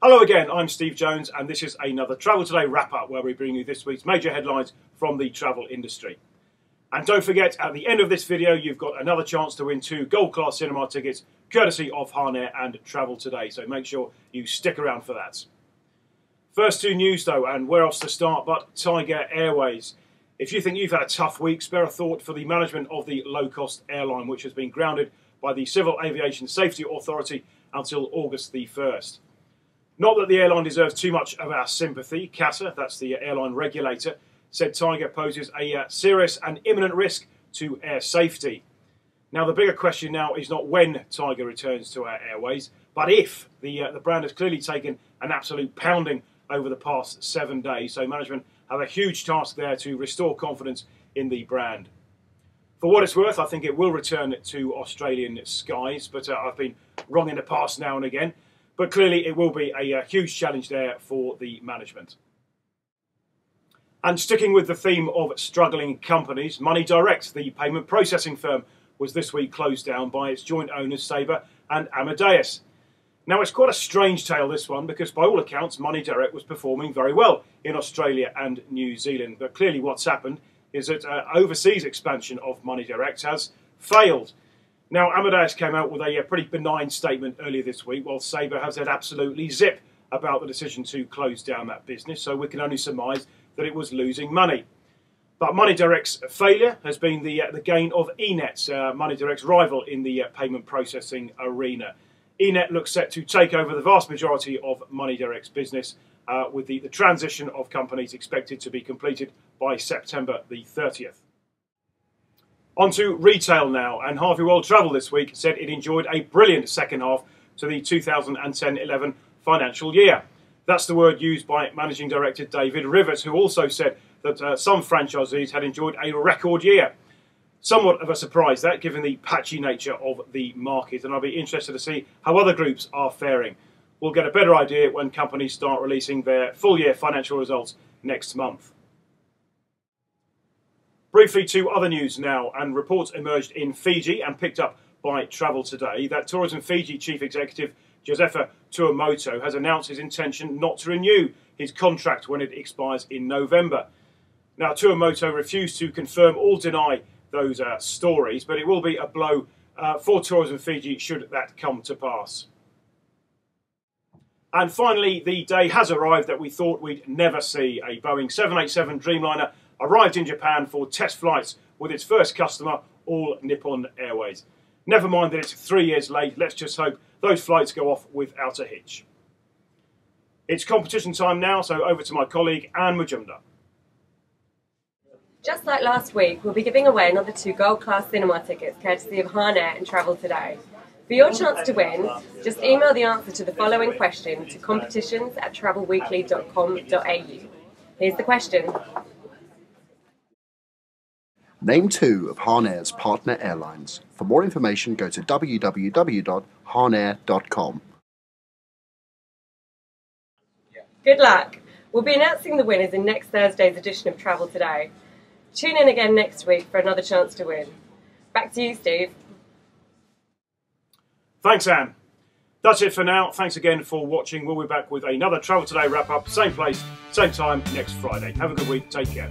Hello again, I'm Steve Jones and this is another Travel Today wrap-up where we bring you this week's major headlines from the travel industry. And don't forget, at the end of this video you've got another chance to win 2 gold class cinema tickets courtesy of Hahn Air and Travel Today, so make sure you stick around for that. First to news though, and where else to start but Tiger Airways. If you think you've had a tough week, spare a thought for the management of the low-cost airline, which has been grounded by the Civil Aviation Safety Authority until August the 1st. Not that the airline deserves too much of our sympathy. CASA, that's the airline regulator, said Tiger poses a serious and imminent risk to air safety. Now, the bigger question now is not when Tiger returns to our airways, but if. The brand has clearly taken an absolute pounding over the past 7 days, so management have a huge task there to restore confidence in the brand. For what it's worth, I think it will return to Australian skies, but I've been wrong in the past now and again. But clearly it will be a huge challenge there for the management. And sticking with the theme of struggling companies, Moneydirect, the payment processing firm, was this week closed down by its joint owners Sabre and Amadeus. Now it's quite a strange tale, this one, because by all accounts Moneydirect was performing very well in Australia and New Zealand. But clearly what's happened is that overseas expansion of Moneydirect has failed. Now, Amadeus came out with a pretty benign statement earlier this week, while Sabre has said absolutely zip about the decision to close down that business, so we can only surmise that it was losing money. But Moneydirect's failure has been the gain of eNet, Moneydirect's rival in the payment processing arena. eNet looks set to take over the vast majority of Moneydirect's business, with the transition of companies expected to be completed by September the 30th. On to retail now, and Harvey World Travel this week said it enjoyed a brilliant second half to the 2010-11 financial year. That's the word used by Managing Director David Rivers, who also said that some franchisees had enjoyed a record year. Somewhat of a surprise that, given the patchy nature of the market, and I'll be interested to see how other groups are faring. We'll get a better idea when companies start releasing their full year financial results next month. Briefly to other news now, and reports emerged in Fiji and picked up by Travel Today that Tourism Fiji Chief Executive Josefa Tuamoto has announced his intention not to renew his contract when it expires in November. Now, Tuamoto refused to confirm or deny those stories, but it will be a blow for Tourism Fiji should that come to pass. And finally, the day has arrived that we thought we'd never see. A Boeing 787 Dreamliner arrived in Japan for test flights with its first customer, All Nippon Airways. Never mind that it's 3 years late, let's just hope those flights go off without a hitch. It's competition time now, so over to my colleague Anne Mujumdar. Just like last week, we'll be giving away another 2 gold class cinema tickets courtesy of Hahn Air and Travel Today. For your chance to win, just email the answer to the following question to competitions@travelweekly.com.au. Here's the question. Name 2 of Hahn Air's partner airlines. For more information, go to www.hahnair.com. Good luck! We'll be announcing the winners in next Thursday's edition of Travel Today. Tune in again next week for another chance to win. Back to you, Steve. Thanks, Anne. That's it for now. Thanks again for watching. We'll be back with another Travel Today wrap-up, same place, same time next Friday. Have a good week. Take care.